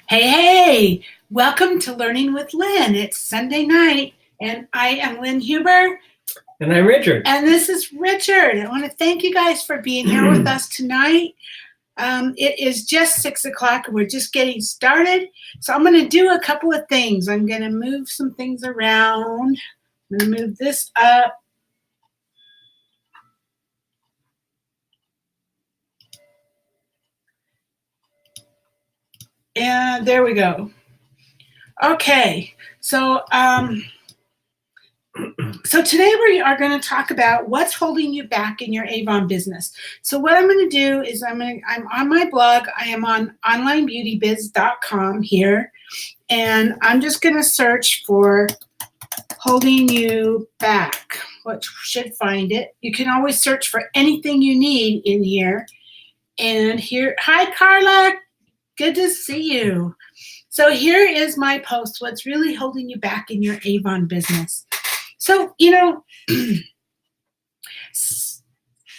Hey, welcome to Learning with Lynn. It's Sunday night, and I am Lynn Huber. And I'm Richard. And this is Richard. I want to thank you guys for being here with us tonight. It is just 6 o'clock, and we're just getting started. So I'm going to do a couple of things. I'm going to move some things around. I'm going to move this up. And there we go. Okay, so today we are going to talk about what's holding you back in your Avon business. So what I'm going to do is I'm on my blog. I am on onlinebeautybiz.com here, and I'm just going to search for holding you back, which should find it. You can always search for anything you need in here. And here, hi Carla, good to see you. So here is my post, what's really holding you back in your Avon business. So,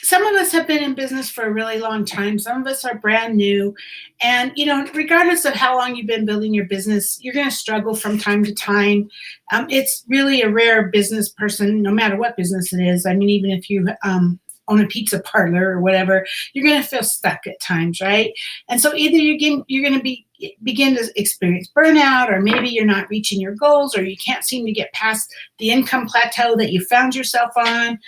some of us have been in business for a really long time. Some of us are brand new. And, regardless of how long you've been building your business, you're going to struggle from time to time. It's really a rare business person, no matter what business it is. I mean, even if you own a pizza parlor or whatever, you're going to feel stuck at times, right? And so either you're going to begin to experience burnout, or maybe you're not reaching your goals, or you can't seem to get past the income plateau that you found yourself on.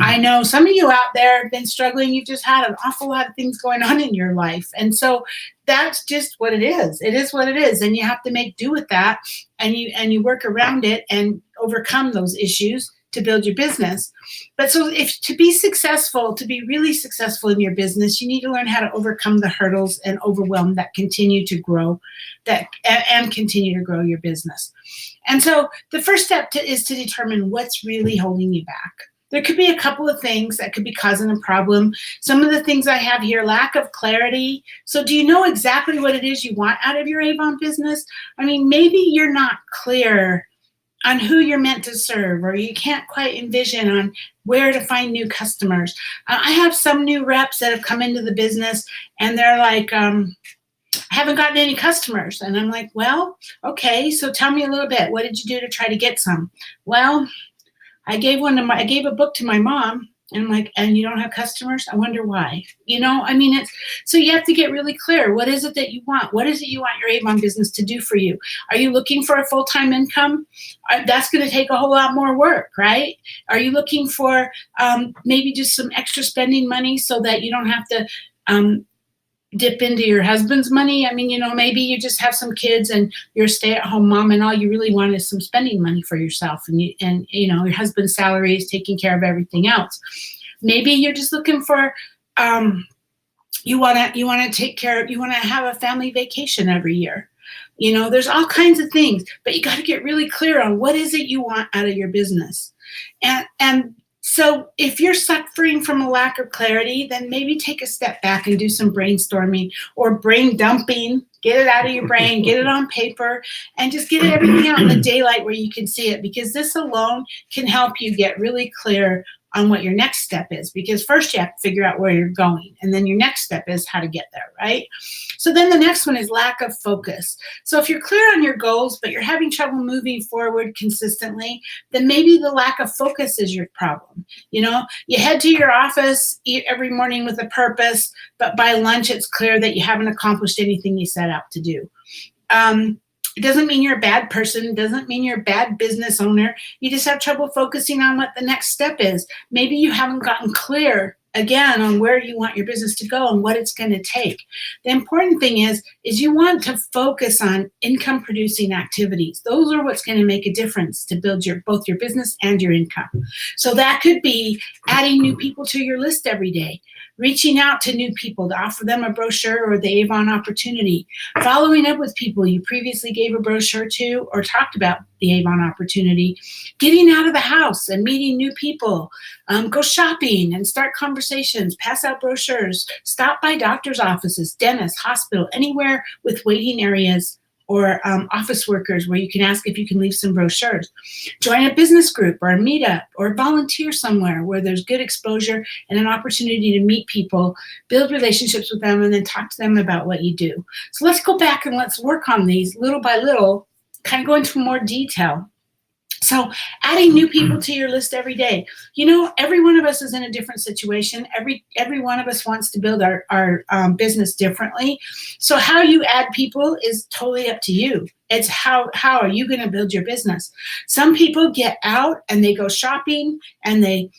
I know some of you out there have been struggling. You've just had an awful lot of things going on in your life. And so that's just what it is. It is what it is. And you have to make do with that, and you work around it and overcome those issues to build your business. But so to be really successful in your business, you need to learn how to overcome the hurdles and overwhelm that continue to grow and continue to grow your business. And so the first step is to determine what's really holding you back. There could be a couple of things that could be causing a problem. Some of the things I have here, lack of clarity. So do you know exactly what it is you want out of your Avon business? I mean, maybe you're not clear on who you're meant to serve, or you can't quite envision on where to find new customers. I have some new reps that have come into the business, and they're like, I haven't gotten any customers. And I'm like, well, okay, so tell me a little bit. What did you do to try to get some? Well, I gave a book to my mom. And I'm like, and you don't have customers? I wonder why. So you have to get really clear. What is it that you want? What is it you want your Avon business to do for you? Are you looking for a full-time income? That's going to take a whole lot more work, right? Are you looking for maybe just some extra spending money so that you don't have to dip into your husband's money? I mean, maybe you just have some kids and you're a stay-at-home mom, and all you really want is some spending money for yourself, and your husband's salary is taking care of everything else. Maybe you're just looking for you want to have a family vacation every year. There's all kinds of things, but you got to get really clear on what is it you want out of your business. And so if you're suffering from a lack of clarity, then maybe take a step back and do some brainstorming or brain dumping. Get it out of your brain, get it on paper, and just get everything out in the daylight where you can see it, because this alone can help you get really clear on what your next step is. Because first you have to figure out where you're going, and then your next step is how to get there, right? So then the next one is lack of focus. So if you're clear on your goals, but you're having trouble moving forward consistently, then maybe the lack of focus is your problem. You head to your office, eat every morning with a purpose, but by lunch it's clear that you haven't accomplished anything you set out to do. It doesn't mean you're a bad person. It doesn't mean you're a bad business owner. You just have trouble focusing on what the next step is. Maybe you haven't gotten clear, again, on where you want your business to go and what it's going to take. The important thing is you want to focus on income producing activities. Those are what's going to make a difference to build both your business and your income. So that could be adding new people to your list every day, reaching out to new people to offer them a brochure or the Avon opportunity, following up with people you previously gave a brochure to or talked about the Avon opportunity, getting out of the house and meeting new people, go shopping and start conversations, pass out brochures, stop by doctor's offices, dentists, hospital, anywhere with waiting areas or office workers where you can ask if you can leave some brochures. Join a business group or a meetup, or volunteer somewhere where there's good exposure and an opportunity to meet people, build relationships with them, and then talk to them about what you do. So let's go back and let's work on these little by little, kind of go into more detail. So adding new people to your list every day. Every one of us is in a different situation. Every one of us wants to build our business differently. So how you add people is totally up to you. It's how are you going to build your business? Some people get out and they go shopping, and they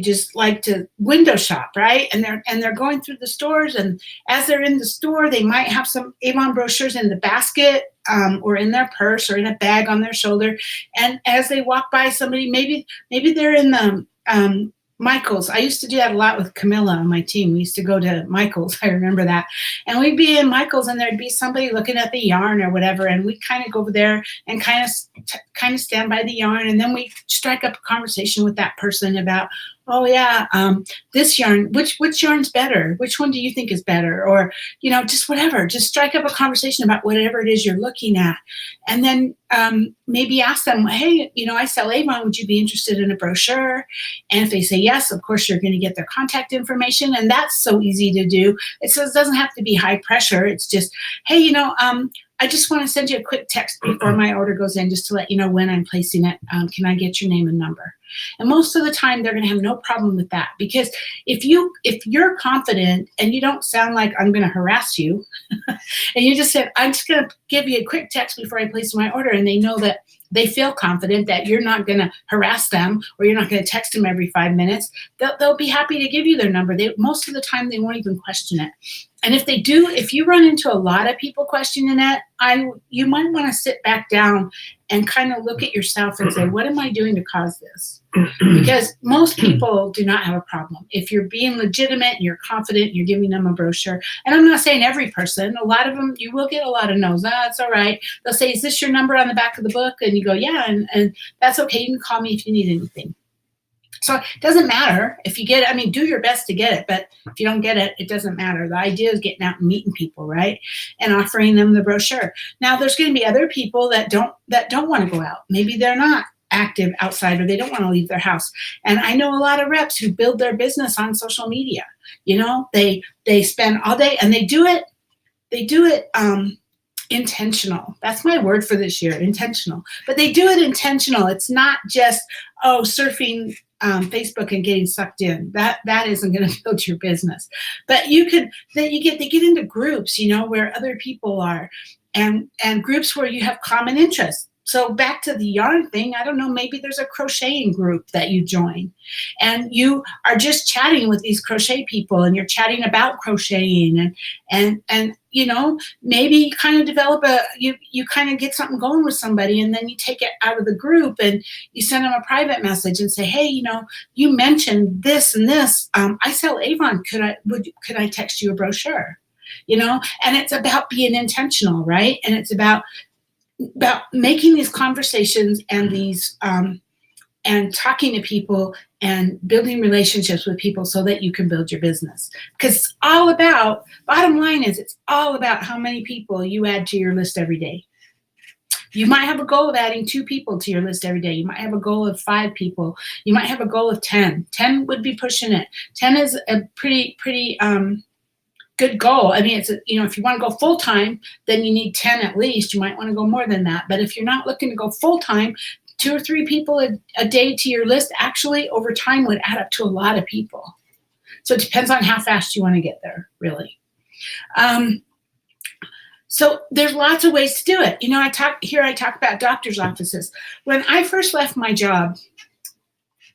just like to window shop, right? And they're going through the stores, and as they're in the store, they might have some Avon brochures in the basket, or in their purse, or in a bag on their shoulder. And as they walk by somebody, maybe they're in the Michael's. I used to do that a lot with Camilla on my team. We used to go to Michael's. I remember that. And we'd be in Michael's, and there'd be somebody looking at the yarn or whatever. And we'd kind of go over there and kind of stand by the yarn. And then we strike up a conversation with that person about, oh yeah, this yarn, which yarn's better? Which one do you think is better? Or, just whatever, just strike up a conversation about whatever it is you're looking at. And then maybe ask them, hey, I sell Avon, would you be interested in a brochure? And if they say yes, of course, you're going to get their contact information. And that's so easy to do. It doesn't have to be high pressure. It's just, hey, I just want to send you a quick text before my order goes in, just to let you know when I'm placing it. Can I get your name and number? And most of the time, they're going to have no problem with that, because if you're confident and you don't sound like I'm going to harass you, and you just said, I'm just going to give you a quick text before I place my order, and they know that they feel confident that you're not going to harass them, or you're not going to text them every 5 minutes, they'll be happy to give you their number. Most of the time, they won't even question it. And if they do, if you run into a lot of people questioning it, you might want to sit back down and kind of look at yourself and say, what am I doing to cause this? Because most people do not have a problem. If you're being legitimate and you're confident, you're giving them a brochure. And I'm not saying every person, a lot of them, you will get a lot of no's. That's all right. They'll say, is this your number on the back of the book? And you go, yeah, and that's okay. You can call me if you need anything. So it doesn't matter if you get it. Do your best to get it, but if you don't get it, it doesn't matter. The idea is getting out and meeting people, right? And offering them the brochure. Now, there's going to be other people that don't want to go out. Maybe they're not active outside, or they don't want to leave their house. And I know a lot of reps who build their business on social media. They spend all day, and they do it intentional. That's my word for this year, intentional. But they do it intentional. It's not just, surfing Facebook and getting sucked in. That isn't going to build your business. But they get into groups, where other people are, and groups where you have common interests. So back to the yarn thing, I don't know, maybe there's a crocheting group that you join, and you are just chatting with these crochet people, and you're chatting about crocheting, and maybe you kind of develop you kind of get something going with somebody, and then you take it out of the group and you send them a private message and say, hey, you mentioned this and this. I sell Avon. Could I text you a brochure? And it's about being intentional, right? And it's about making these conversations and these and talking to people and building relationships with people so that you can build your business. Because it's all about, bottom line is, it's all about how many people you add to your list every day. You might have a goal of adding 2 people to your list every day. You might have a goal of 5 people. You might have a goal of 10. 10 would be pushing it. 10 is a pretty good goal. It's if you want to go full time, then you need 10 at least. You might want to go more than that. But if you're not looking to go full time, 2 or 3 people a day to your list actually over time would add up to a lot of people. So it depends on how fast you want to get there, really. So there's lots of ways to do it. I talk about doctor's offices. When I first left my job,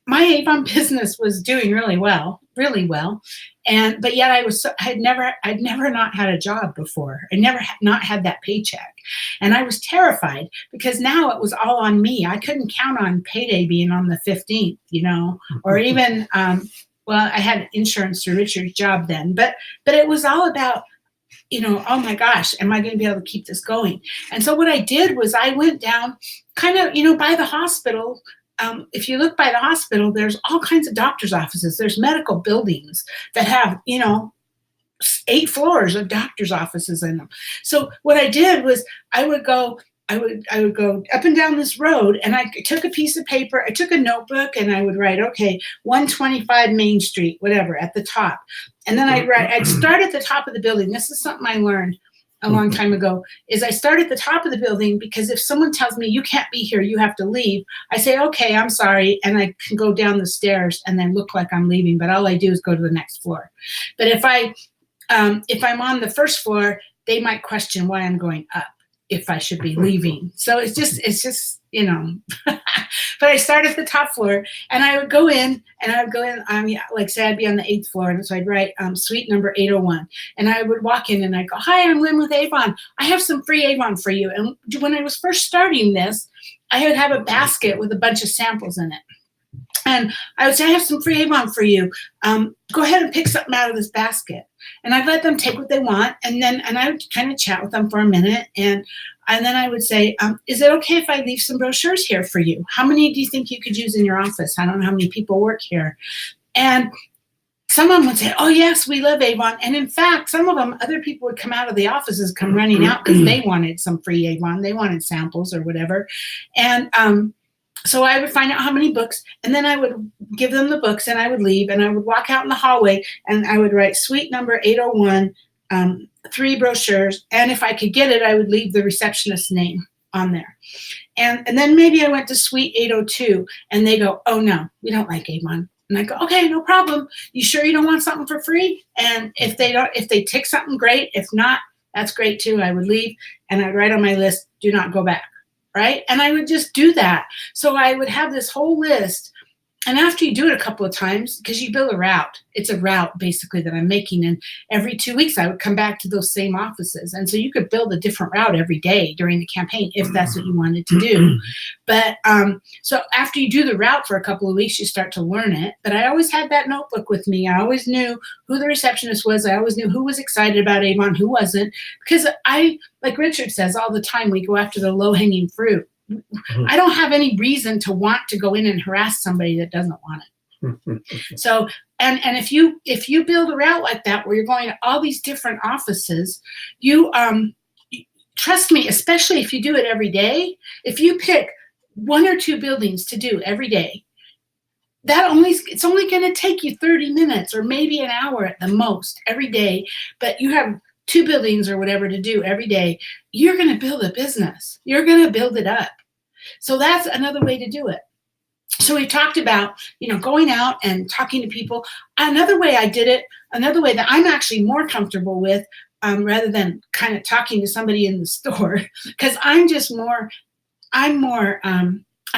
my Avon business was doing really well. But yet I'd never not had a job before. I never not had that paycheck. And I was terrified because now it was all on me. I couldn't count on payday being on the 15th, or even, I had insurance through Richard's job then, but it was all about, oh my gosh, am I going to be able to keep this going? And so what I did was I went down kind of, by the hospital. If you look by the hospital, there's all kinds of doctor's offices. There's medical buildings that have, 8 floors of doctor's offices in them. So what I did was I would go up and down this road, and I took a piece of paper, I took a notebook, and I would write, okay, 125 Main Street, whatever, at the top. And then I'd start at the top of the building. This is something I learned a long time ago, is I start at the top of the building, because if someone tells me you can't be here, you have to leave, I say, okay, I'm sorry, and I can go down the stairs and then look like I'm leaving, but all I do is go to the next floor. But if I'm on the first floor, they might question why I'm going up, if I should be leaving. So it's just, you know, but I start at the top floor, and I would go in, like say I'd be on the 8th floor, and so I'd write suite number 801, and I would walk in and I'd go, hi, I'm Lynn with Avon. I have some free Avon for you. And when I was first starting this, I would have a basket with a bunch of samples in it. And I would say, I have some free Avon for you. Go ahead and pick something out of this basket. And I'd let them take what they want. And I would kind of chat with them for a minute. And then I would say, is it okay if I leave some brochures here for you? How many do you think you could use in your office? I don't know how many people work here. And someone would say, oh, yes, we love Avon. And in fact, some of them, other people would come out of the offices, come running out because they wanted some free Avon. They wanted samples or whatever. And so I would find out how many books, and then I would give them the books, and I would leave, and I would walk out in the hallway, and I would write suite number 801, 3 brochures, and if I could get it, I would leave the receptionist's name on there. And then maybe I went to suite 802, and they go, oh, no, we don't like Avon. And I go, okay, no problem. You sure you don't want something for free? And if they take something, great. If not, that's great too. I would leave, and I'd write on my list, do not go back. Right? And I would just do that. So I would have this whole list. And after you do it a couple of times, because you build a route, it's a route basically that I'm making. And every 2 weeks, I would come back to those same offices. And so you could build a different route every day during the campaign if that's what you wanted to do. But so after you do the route for a couple of weeks, you start to learn it. But I always had that notebook with me. I always knew who the receptionist was. I always knew who was excited about Avon, who wasn't. Because like Richard says all the time, we go after the low-hanging fruit. I don't have any reason to want to go in and harass somebody that doesn't want it. So, and if you build a route like that where you're going to all these different offices, you trust me, especially if you do it every day, if you pick 1 or 2 buildings to do every day, it's only going to take you 30 minutes or maybe an hour at the most every day, but you have 2 buildings or whatever to do every day, you're going to build a business. You're going to build it up. So that's another way to do it. So we talked about, going out and talking to people. Another way I did it, another way that I'm actually more comfortable with, rather than kind of talking to somebody in the store, because I'm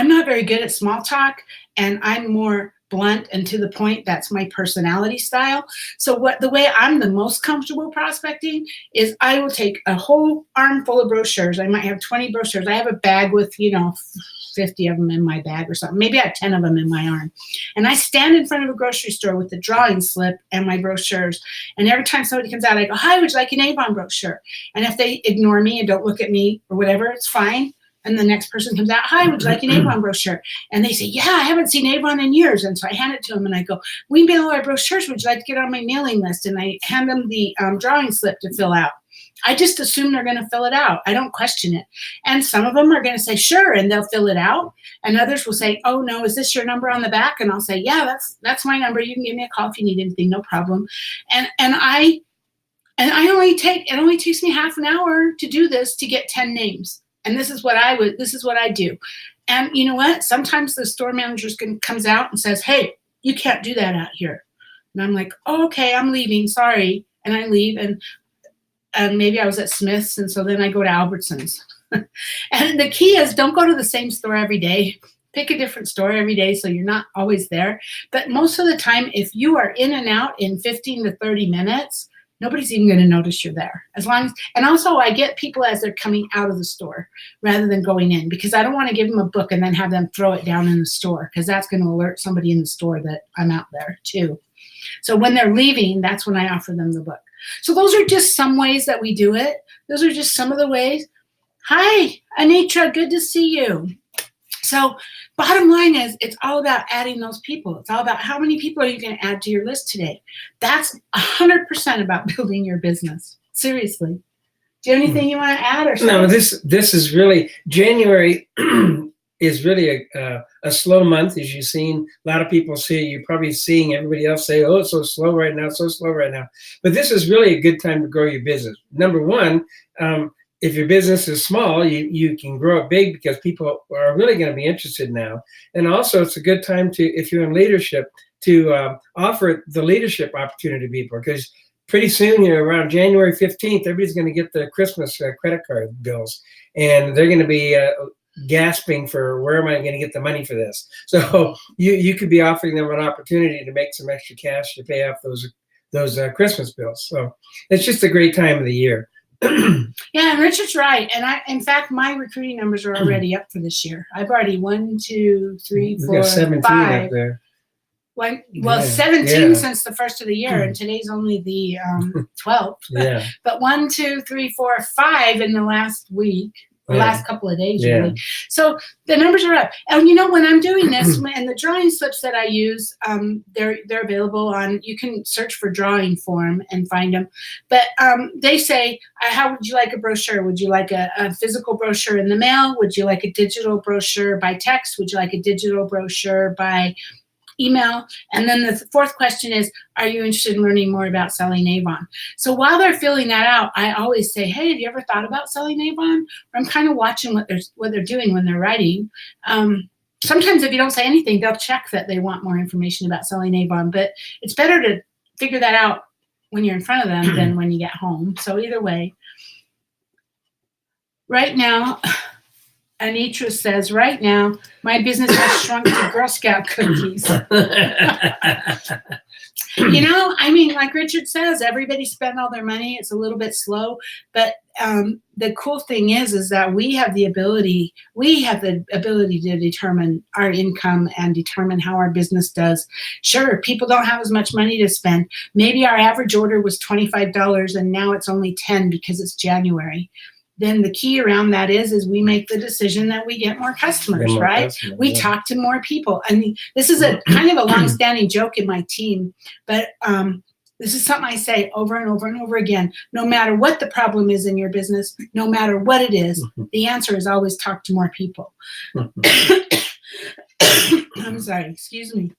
not very good at small talk, and I'm more blunt and to the point. That's my personality style. So the way I'm the most comfortable prospecting is I will take a whole armful of brochures. I might have 20 brochures. I have a bag with, 50 of them in my bag or something. Maybe I have 10 of them in my arm. And I stand in front of a grocery store with the drawing slip and my brochures. And every time somebody comes out, I go, hi, would you like an Avon brochure? And if they ignore me and don't look at me or whatever, it's fine. And the next person comes out, hi, would you like an Avon brochure? And they say, yeah, I haven't seen Avon in years. And so I hand it to them and I go, we mail our brochures. Would you like to get on my mailing list? And I hand them the drawing slip to fill out. I just assume they're going to fill it out. I don't question it. And some of them are going to say, sure, and they'll fill it out. And others will say, oh, no, is this your number on the back? And I'll say, yeah, that's my number. You can give me a call if you need anything, no problem. And it only takes me half an hour to do this to get 10 names. And this is what I do. And you know what? Sometimes the store manager comes out and says, hey, you can't do that out here. And I'm like, oh, okay, I'm leaving, sorry. And I leave, and maybe I was at Smith's, and so then I go to Albertsons. And the key is, don't go to the same store every day. Pick a different store every day so you're not always there. But most of the time, if you are in and out in 15 to 30 minutes, nobody's even going to notice you're there. And also I get people as they're coming out of the store rather than going in, because I don't want to give them a book and then have them throw it down in the store, because that's going to alert somebody in the store that I'm out there too. So when they're leaving, that's when I offer them the book. So those are just some ways that we do it. Those are just some of the ways. Hi, Anitra, good to see you. So bottom line is it's all about adding those people. It's all about how many people are you going to add to your list today. That's 100% about building your business. Seriously. Do you have anything you want to add or say? No, this is really January is really a slow month, as you've seen. A lot of people say, you're probably seeing everybody else say, oh, it's so slow right now, so slow right now. But this is really a good time to grow your business. Number one, if your business is small, you can grow it big because people are really going to be interested now. And also, it's a good time to, if you're in leadership, to offer the leadership opportunity to people, because pretty soon, around January 15th, everybody's going to get the Christmas credit card bills, and they're going to be gasping for, where am I going to get the money for this? So you could be offering them an opportunity to make some extra cash to pay off those Christmas bills. So it's just a great time of the year. Yeah, and Richard's right. And in fact, my recruiting numbers are already up for this year. I've already 1, 2, 3, 4, 17 5. up there. Well, 17 since the first of the year, and today's only the 12th. Yeah. But 1, 2, 3, 4, 5 in the last week, the last couple of days, really. So the numbers are up. And when I'm doing this, and the drawing slips that I use, they're available on. You can search for drawing form and find them. But they say, how would you like a brochure? Would you like a physical brochure in the mail? Would you like a digital brochure by text? Would you like a digital brochure by email? And then the fourth question is, are you interested in learning more about selling Avon? So while they're filling that out, I always say, hey, have you ever thought about selling Avon? I'm kind of watching what they're doing when they're writing. Sometimes if you don't say anything, they'll check that they want more information about selling Avon, but it's better to figure that out when you're in front of them than when you get home. So either way, right now, Anitra says, right now, my business has shrunk to Girl Scout cookies. Like Richard says, everybody spent all their money. It's a little bit slow, but the cool thing is that we have the ability to determine our income and determine how our business does. Sure, people don't have as much money to spend. Maybe our average order was $25 and now it's only $10 because it's January. Then the key around that is we make the decision that we get more customers, right? We talk to more people. I mean, this is a kind of a long-standing joke in my team, but this is something I say over and over and over again. No matter what the problem is in your business, no matter what it is, the answer is always talk to more people. I'm sorry, excuse me.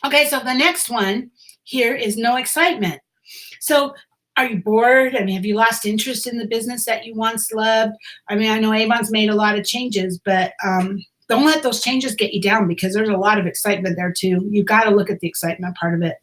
Okay, so the next one here is no excitement. So are you bored? I mean, have you lost interest in the business that you once loved? I mean, I know Avon's made a lot of changes, but don't let those changes get you down, because there's a lot of excitement there too. You've got to look at the excitement part of it.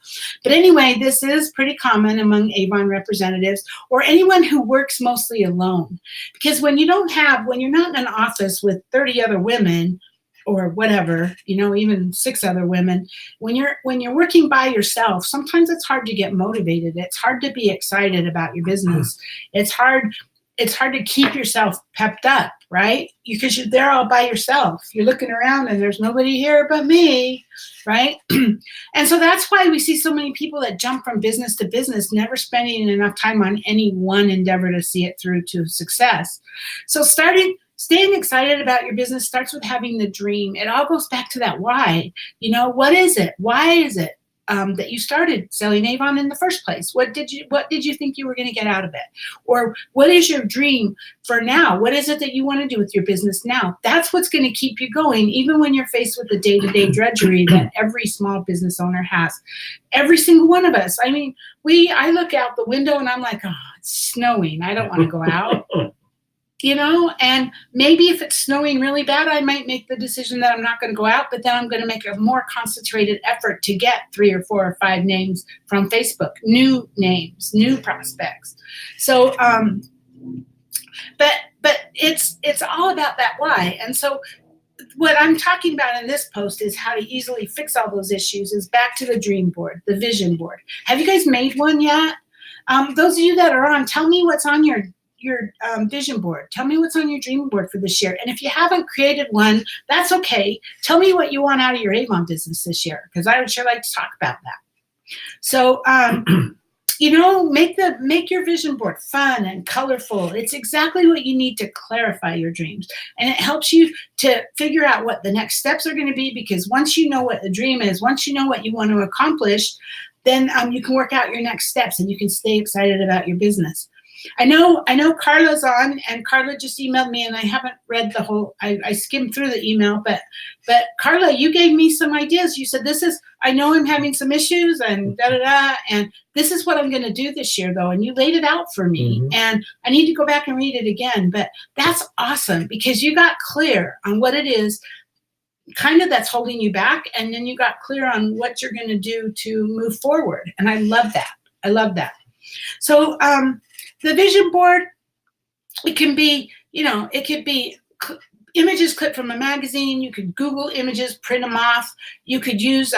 But anyway, this is pretty common among Avon representatives or anyone who works mostly alone. Because when you're not in an office with 30 other women, or whatever, even 6 other women, when you're working by yourself, sometimes it's hard to get motivated. It's hard to be excited about your business. It's hard to keep yourself pepped up, right? Because you're there all by yourself. You're looking around and there's nobody here but me, right? And so that's why we see so many people that jump from business to business, never spending enough time on any one endeavor to see it through to success. So staying excited about your business starts with having the dream. It all goes back to that why. What is it? Why is it that you started selling Avon in the first place? What did you think you were going to get out of it? Or what is your dream for now? What is it that you want to do with your business now? That's what's going to keep you going, even when you're faced with the day-to-day drudgery that every small business owner has. Every single one of us. I mean, I look out the window and I'm like, oh, it's snowing. I don't want to go out. And maybe if it's snowing really bad, I might make the decision that I'm not going to go out, but then I'm going to make a more concentrated effort to get 3 or 4 or 5 names from Facebook, new names, new prospects. So, but it's all about that why. And so what I'm talking about in this post is how to easily fix all those issues is back to the dream board, the vision board. Have you guys made one yet? Those of you that are on, tell me what's on your vision board. Tell me what's on your dream board for this year. And if you haven't created one, that's okay. Tell me what you want out of your Avon business this year, because I would sure like to talk about that. So make your vision board fun and colorful. It's exactly what you need to clarify your dreams. And it helps you to figure out what the next steps are going to be, because once you know what the dream is, once you know what you want to accomplish, then you can work out your next steps and you can stay excited about your business. I know Carla's on, and Carla just emailed me, and I haven't read the whole, I skimmed through the email, but Carla, you gave me some ideas. You said, I know I'm having some issues and and this is what I'm going to do this year though. And you laid it out for me, and I need to go back and read it again, but that's awesome because you got clear on what it is kind of that's holding you back. And then you got clear on what you're going to do to move forward. And I love that. I love that. So, the vision board, it can be, it could be images clipped from a magazine. You could Google images, print them off. You could use,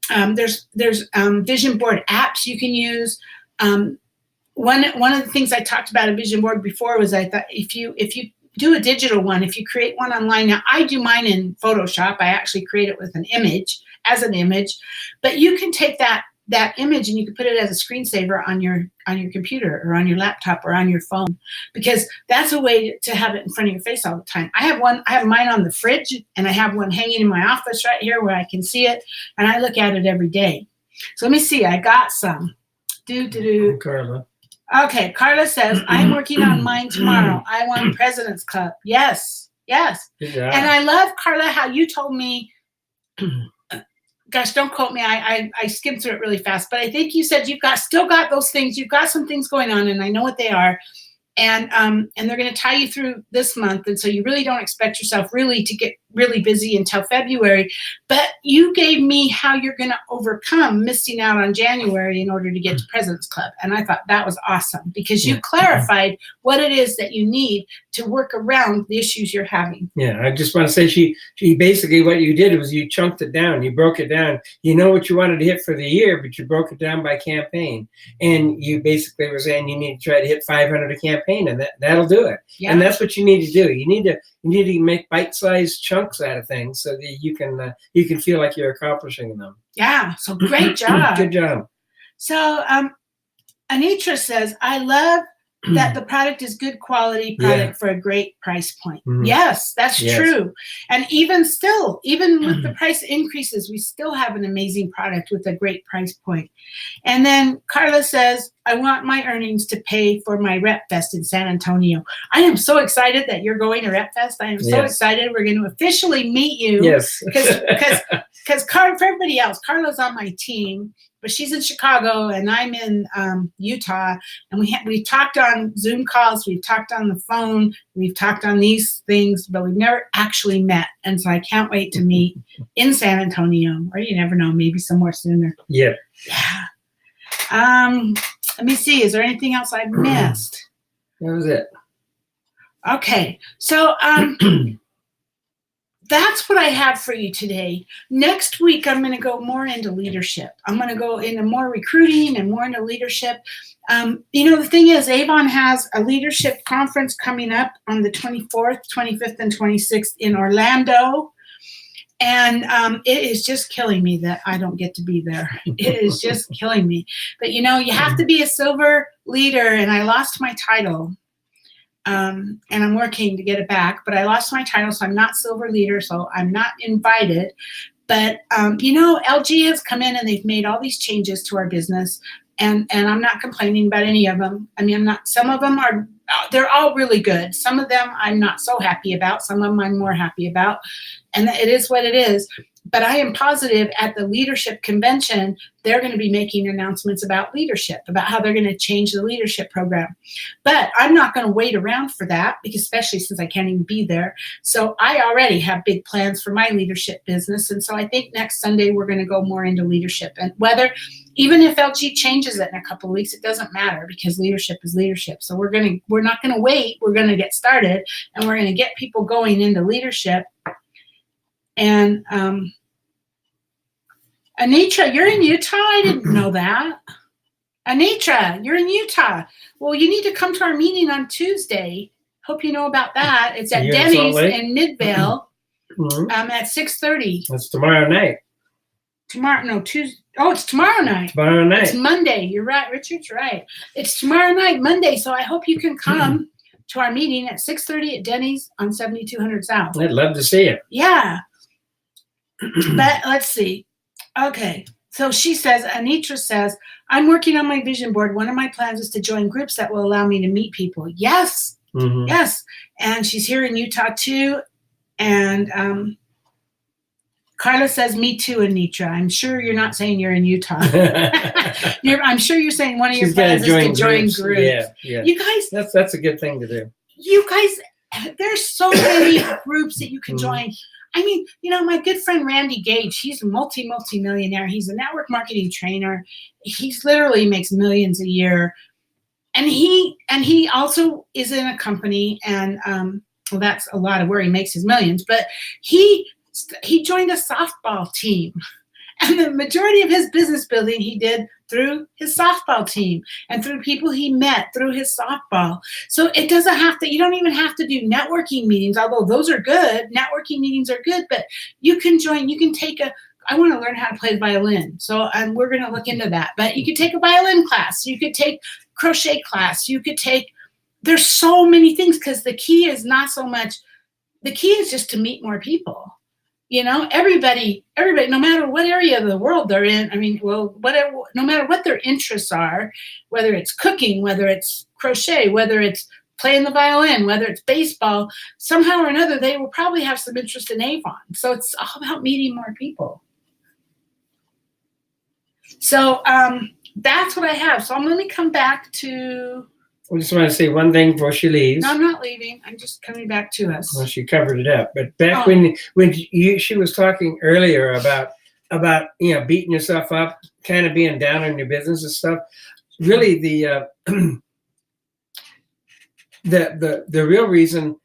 there's vision board apps you can use. One of the things I talked about a vision board before was I thought if you do a digital one, if you create one online, now I do mine in Photoshop. I actually create it with an image, but you can take that image and you can put it as a screensaver on your computer or on your laptop or on your phone, because that's a way to have it in front of your face all the time. I have mine on the fridge, and I have one hanging in my office right here where I can see it, and I look at it every day. So let me see. I got some. Carla. Okay, Carla says, I'm working on mine tomorrow. I want President's Club. Yes. Good job. And I love, Carla, how you told me, gosh, don't quote me. I skimmed through it really fast, but I think you said you've still got those things. You've got some things going on, and I know what they are. And they're going to tie you through this month. And so you really don't expect yourself really to get really busy until February. But you gave me how you're going to overcome missing out on January in order to get to President's Club. And I thought that was awesome because you clarified what it is that you need to work around the issues you're having. Yeah, I just want to say she basically, what you did was you chunked it down. You broke it down. You know what you wanted to hit for the year, but you broke it down by campaign. And you basically were saying you need to try to hit 500 a campaign, and that'll do it. Yeah. And that's what you need to do. You need to make bite-sized chunks out of things so that you can feel like you're accomplishing them. Yeah. So great job. Good job. So Anitra says, I love that the product is good quality product for a great price point. Yes, that's true. And even with the price increases, we still have an amazing product with a great price point. And then Carla says, I want my earnings to pay for my Rep Fest in San Antonio. I am so excited that you're going to Rep Fest. I am so excited. We're going to officially meet you. Yes. Because for everybody else, Carla's on my team, but she's in Chicago and I'm in Utah. And we've talked on Zoom calls, we've talked on the phone, we've talked on these things, but we've never actually met. And so I can't wait to meet in San Antonio, or you never know, maybe somewhere sooner. Yeah. Let me see. Is there anything else I've missed? That was it. Okay. So that's what I have for you today. Next week, I'm going to go more into leadership. I'm going to go into more recruiting and more into leadership. The thing is, Avon has a leadership conference coming up on the 24th, 25th, and 26th in Orlando. And it is just killing me that I don't get to be there. It is just killing me. But, you have to be a silver leader, and I lost my title. And I'm working to get it back, but I lost my title, so I'm not silver leader, so I'm not invited. But, LG has come in and they've made all these changes to our business, and I'm not complaining about any of them. I mean, some of them they're all really good. Some of them I'm not so happy about. Some of them I'm more happy about. And it is what it is. But I am positive at the leadership convention, they're going to be making announcements about leadership, about how they're going to change the leadership program. But I'm not going to wait around for that, because especially since I can't even be there. So I already have big plans for my leadership business. And so I think next Sunday we're going to go more into leadership. And even if LG changes it in a couple of weeks, it doesn't matter, because leadership is leadership. So we're not going to wait. We're going to get started, and we're going to get people going into leadership. And Anitra, you're in Utah? I didn't know that. Anitra, you're in Utah. Well, you need to come to our meeting on Tuesday. Hope you know about that. It's at Denny's in Midvale at 6:30. That's tomorrow night. Tuesday. Oh, it's tomorrow night. Tomorrow night. It's Monday. You're right. Richard's right. It's tomorrow night, Monday. So I hope you can come to our meeting at 6:30 at Denny's on 7200 South. I'd love to see you. Yeah. But let's see. Okay. So she says, Anitra says, I'm working on my vision board. One of my plans is to join groups that will allow me to meet people. Yes. Mm-hmm. Yes. And she's here in Utah too. And Carla says, me too, Anitra. I'm sure you're not saying you're in Utah. I'm sure you're saying one of your plans is to join groups. Yeah. You guys. That's a good thing to do. You guys, there's so many groups that you can join. I mean, my good friend Randy Gage, he's a multi-millionaire. He's a network marketing trainer. He's literally makes millions a year. And he also is in a company, and well, that's a lot of where he makes his millions, but he joined a softball team. And the majority of his business building he did through his softball team and through people he met through his softball. So it doesn't have to, you don't even have to do networking meetings, although those are good. Networking meetings are good, but you can join, you can take I want to learn how to play the violin. So we're going to look into that. But you could take a violin class. You could take crochet class. You could take, there's so many things, because the key is not so much, the key is just to meet more people. Everybody, no matter what area of the world they're in, whatever, no matter what their interests are, whether it's cooking, whether it's crochet, whether it's playing the violin, whether it's baseball, somehow or another, they will probably have some interest in Avon. So it's all about meeting more people. So that's what I have. So let me come back to... I just want to say one thing before she leaves. No, I'm not leaving. I'm just coming back to us. Well, she covered it up. But back when she was talking earlier about beating yourself up, kind of being down on your business and stuff. Really, the real reason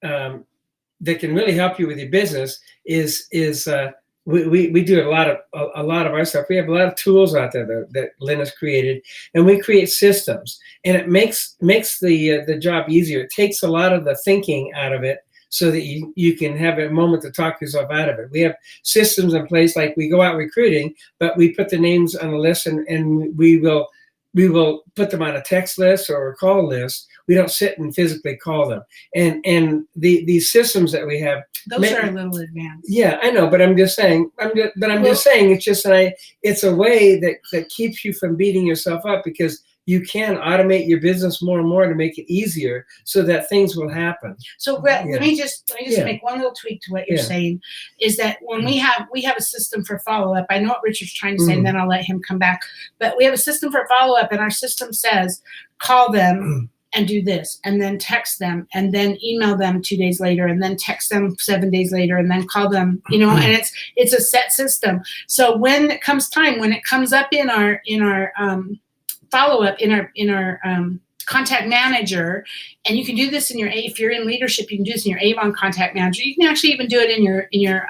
that can really help you with your business is we do a lot of our stuff. We have a lot of tools out there that Lynn has created, and we create systems, and it makes the job easier. It takes a lot of the thinking out of it, so that you can have a moment to talk yourself out of it. We have systems in place, like we go out recruiting, but we put the names on a list, and we will put them on a text list or a call list. We don't sit and physically call them. And these systems that we have, those are a little advanced. Yeah, I know, but I'm just saying. Just saying. It's just it's a way that keeps you from beating yourself up, because you can automate your business more and more to make it easier, so that things will happen. So let me just make one little tweak to what you're saying, is that when we have a system for follow-up. I know what Richard's trying to say, and then I'll let him come back. But we have a system for follow-up, and our system says, call them and do this, and then text them, and then email them 2 days later, and then text them 7 days later, and then call them, and it's a set system. So when it comes time, when it comes up in our follow-up, in our contact manager, and you can do this if you're in leadership, you can do this in your Avon contact manager. You can actually even do it in your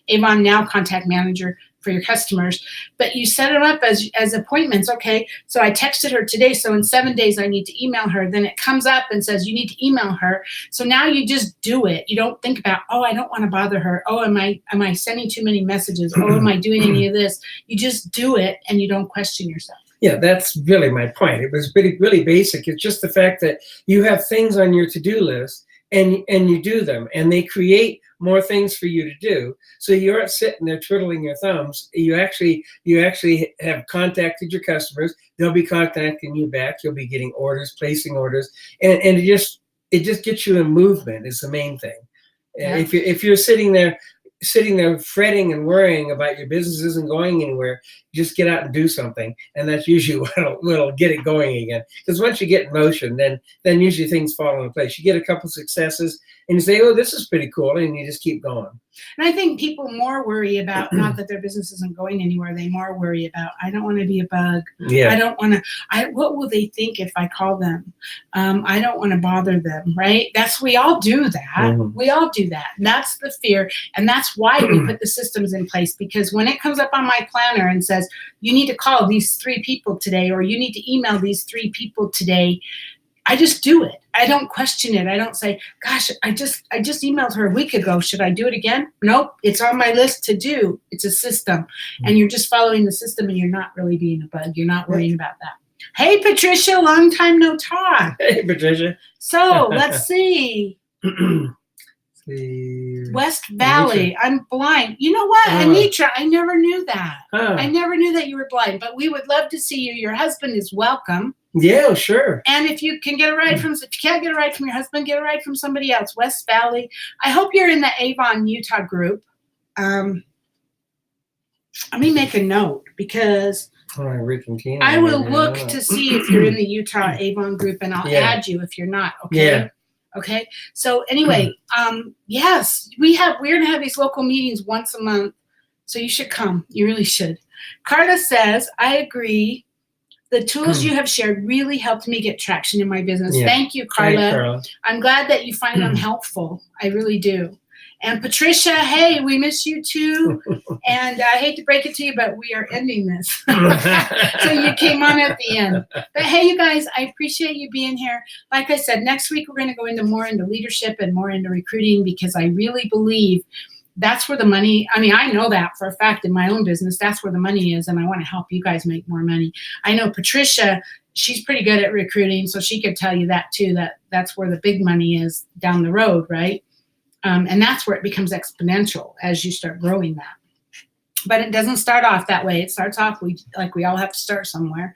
Avon Now contact manager for your customers, but you set them up as appointments. Okay, so I texted her today, so in 7 days I need to email her. Then it comes up and says you need to email her. So now you just do it. You don't think about, I don't want to bother her. Am I sending too many messages? Am I doing any of this? You just do it, and you don't question yourself. Yeah, that's really my point. It was really, really basic. It's just the fact that you have things on your to-do list, and you do them, and they create more things for you to do. So you aren't sitting there twiddling your thumbs. You actually have contacted your customers. They'll be contacting you back. You'll be getting orders, placing orders, and it just gets you in movement is the main thing. Yeah. If you're sitting there fretting and worrying about your business isn't going anywhere, just get out and do something, and that's usually what'll get it going again. Because once you get in motion, then usually things fall into place. You get a couple successes, and you say, this is pretty cool, and you just keep going. And I think people more worry about, not that their business isn't going anywhere, they more worry about, I don't want to be a bug. Yeah. I don't want to, what will they think if I call them? I don't want to bother them, right? We all do that. Mm-hmm. We all do that. And that's the fear. And that's why we put the systems in place, because when it comes up on my planner and says, you need to call these 3 people today, or you need to email these 3 people today, I just do it. I don't question it. I don't say, gosh, I just emailed her a week ago. Should I do it again? Nope. It's on my list to do. It's a system. And you're just following the system and you're not really being a bug. You're not worrying about that. Hey, Patricia, long time no talk. Hey, Patricia. So let's see. West Valley. I'm blind. You know what, Anitra? I never knew that. I never knew that you were blind, but we would love to see you. Your husband is welcome. Yeah, sure. And if you can get a ride from, if you can't get a ride from your husband, get a ride from somebody else. West Valley. I hope you're in the Avon, Utah group. Let me make a note because I will look to see if you're in the Utah Avon group, and I'll add you if you're not. Okay. Yeah. Okay. So anyway, yes, we're gonna have these local meetings once a month, so you should come. You really should. Carla says, I agree. The tools you have shared really helped me get traction in my business. Yeah. Thank you, Carla. Thanks, Carla. I'm glad that you find them helpful. I really do. And Patricia, hey, we miss you too. And I hate to break it to you, but we are ending this. So you came on at the end. But hey, you guys, I appreciate you being here. Like I said, next week we're going to go into more into leadership and more into recruiting, because I really believe that's where the money, I mean, I know that for a fact in my own business, that's where the money is. And I want to help you guys make more money. I know Patricia, she's pretty good at recruiting, so she could tell you that too, that's where the big money is down the road, right? And that's where it becomes exponential as you start growing that. But it doesn't start off that way. It starts off, we all have to start somewhere.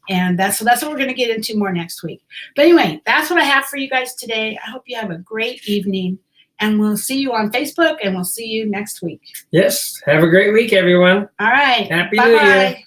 And that's what we're going to get into more next week. But anyway, that's what I have for you guys today. I hope you have a great evening. And we'll see you on Facebook, and we'll see you next week. Yes. Have a great week, everyone. All right. Happy New Year.